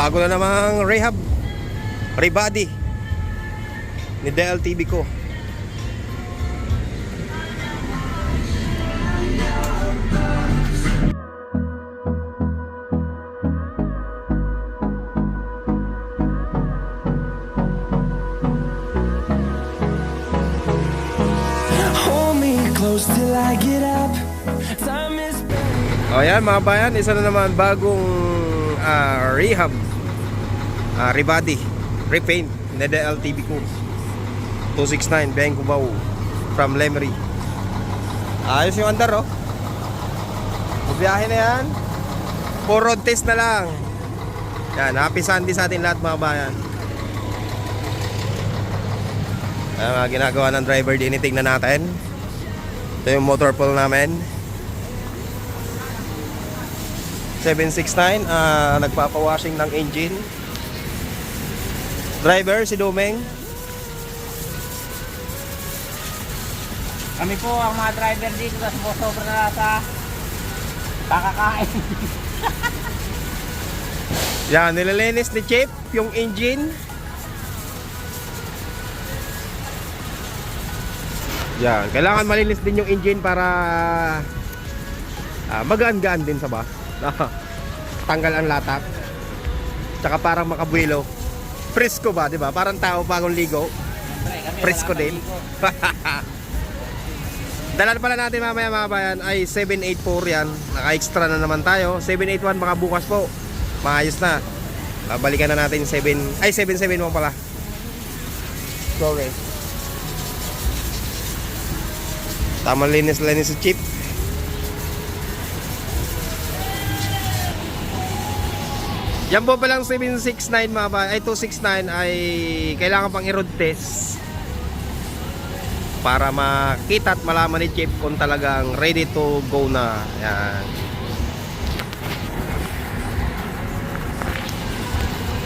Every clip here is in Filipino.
Bago na namang rehab rebody ni DLTV ko. Till I get up, time is O yan mga bayan, isa na naman bagong rehab rebody, repaint na DLTV ko 269 Beng Cubao from Lemery. Ayos yung andar oh. Bubiyahe na yan. For road test na lang. Yan, happy Sunday sa atin lahat mga bayan. Ang ginagawa ng driver din, tingnan natin. Ito yung motor pool namin 769, nagpapawashing ng engine. Driver si Domeng. Kami po ang mga driver dito na sumusobra na sa kakakain. Yan, nililinis ni Chip yung engine. Yan, kailangan malinis din yung engine para magaan-gaan din sa bus. Tanggal ang latak. Tsaka parang makabuelo. Presko ba, di ba? Parang tao bagong ligo. Presko din. Dalan pala natin mamaya mga bayan ay 784 yan. Naka-extra na naman tayo. 781 baka bukas po. Maayos na. Balikan na natin 771 pala. Sorry. Tama linis si Chip. Yan po palang 769 mga ba, ay 269 ay kailangan pang i-road test para makita at malaman ni Chip kung talagang ready to go na. Yan.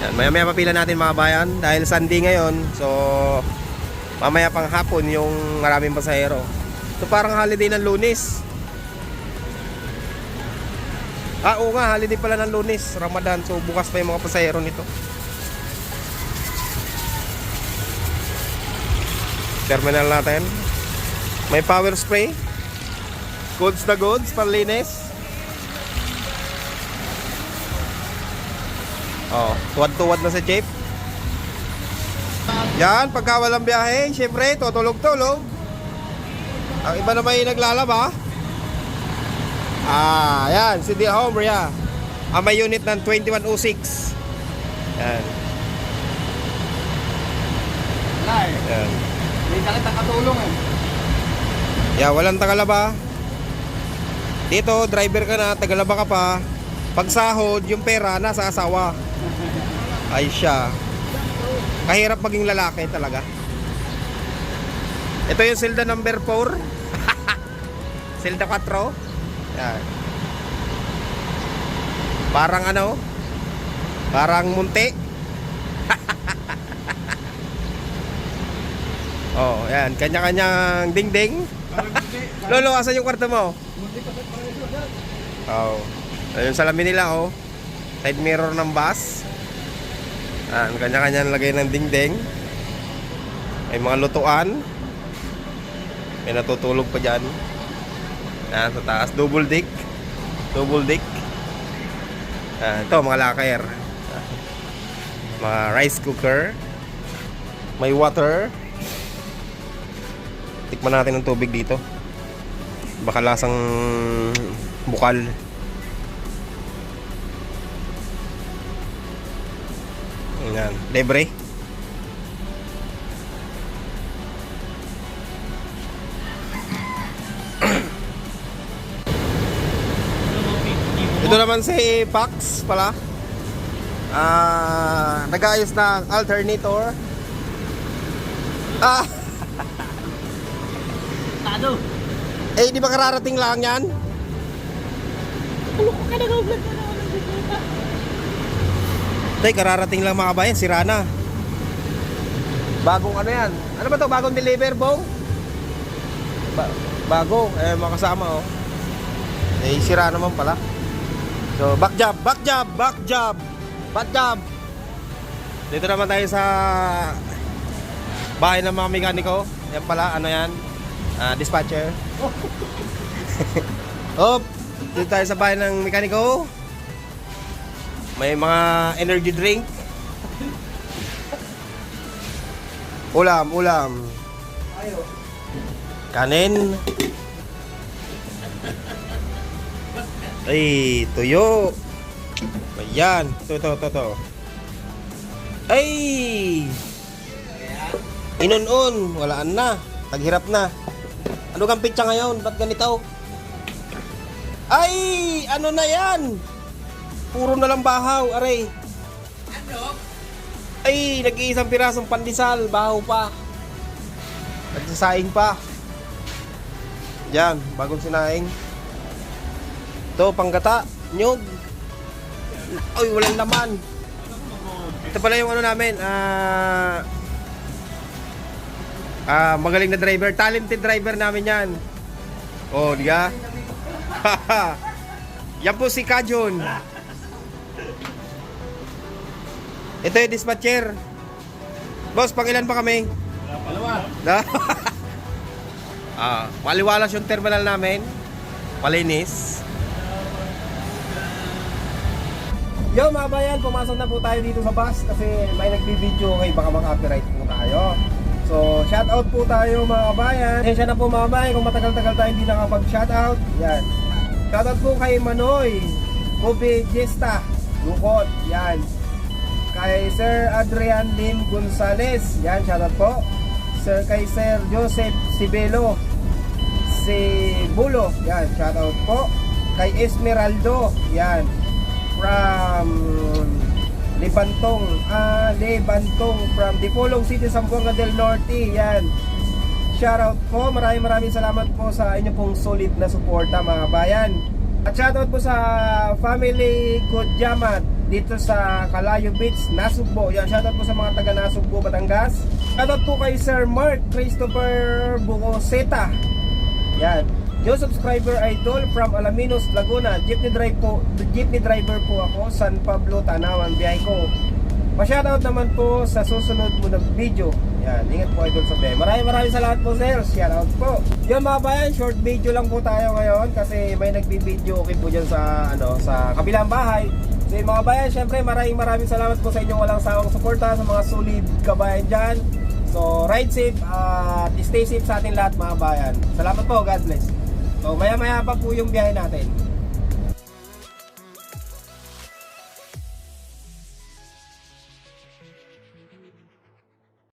Yan, maya papila natin mga bayan dahil Sunday ngayon. So mamaya pang hapon yung maraming pasahero. So parang holiday ng Lunes. Oo nga, holiday pala ng Lunes, Ramadan. So bukas pa yung mga pasahero nito. Terminal natin. May power spray. Goods na goods, panlinis. Oh, tuwad-tuwad na sa Chip. Yan, pagka walang biyahe, syempre, tutulog-tulog. Ang iba na may naglalaba. Yan, si The Home, Ria. May unit ng 2106. Yan. Yan. May sakit ang katulong eh. Yan, walang tagalaba. Dito, driver ka na, tagalaba ka pa. Pag sahod, yung pera nasa asawa. Ay siya. Kahirap maging lalaki talaga. Ito yung silda number 4. Silda 4. Yan. Parang ano? Parang munti. Oh, yan. Kanya-kanyang dingding. Lolo, asan yung kwarto mo? Oh. Ayun salamin nila, oh. Side mirror ng bus. Yan. Kanya-kanyang lagay ng dingding. May mga lutuan. May natutulog pa dyan. Yan, sa taas. Double deck. Ito, mga locker. Mga rice cooker. May water. Tikman natin ng tubig dito. Baka lasang bukal. Yan, libre. Ito naman si Pax pala. Nag-ayos ng alternator. Tado. Di ba kararating lang yan? Ano ka nag-vlog ka na? Tay, kararating lang mga kabayan, sira na. Bagong ano yan? Ano ba to? Bagong deliver, Bong? Bago, makasama oh. Sira naman pala. So, back job. Bad job! Dito naman tayo sa bahay ng mga mekaniko. Yan pala, ano yan? Dispatcher. Oh, dito tayo sa bahay ng mekaniko. May mga energy drink. Ulam. Kanin. Ay, tuyo. Ayan, to. Ay! Inon-on, walaan na. Taghirap na. Ano kang pitsa ngayon? Ba't ganito? Ay! Ano na yan? Puro na lang bahaw, aray. Ay, nag-iisang pirasong pandesal, bahaw pa. Nagsasaing pa. Yan, bagong sinaing. Ito, panggata, nyug. Ay, walang laman. Ito pala yung ano namin, magaling na driver, talented driver namin yan. Oh, di ka? Yan po si Kajon. Ito yung dispatcher. Boss, pang ilan pa kami? Dalawa. Paliwalas yung terminal namin. Palinis. Yo mga bayan, pumasok na po tayo dito sa bus kasi may nagbibideo, okay, baka mag-copyright po tayo. So, shoutout po tayo mga bayan. Siya na po mga bayan kung matagal-tagal tayo hindi nakapag-shoutout. Yan. Shoutout po kay Manoy Cobegesta Lukot. Yan. Kay Sir Adrian Lim Gonzales. Yan, shoutout po. Kay Sir Joseph Sibelo Sibulo. Yan, shoutout po. Kay Esmeraldo. Yan. From Libantong from Dipolong City, Zamboanga del Norte. Yan. Shoutout po. Maraming salamat po sa inyo pong solid na suporta mga bayan. At shoutout po sa family Kudyamat dito sa Calayo Beach, Nasugbo. Yan, shoutout po sa mga taga Nasugbo, Batangas. Shoutout po kay Sir Mark Christopher Bucoseta. Yan. New subscriber idol from Alaminos, Laguna. Jeepney driver po ako, San Pablo, Tanawan, biyahe ko. Pa-shoutout naman po sa susunod mo na video. Yan, ingat po idol sa biyahe. Maraming salamat po sir. Shoutout po. Yun mga bayan, short video lang po tayo ngayon kasi may nagbibideo okay po dyan sa, sa kabilang bahay. So yun mga bayan, syempre maraming salamat po sa inyong walang sawang suporta sa mga solid kabayan dyan. So ride safe at stay safe sa ating lahat mga bayan. Salamat po, God bless. So maya pa po yung biyahe natin.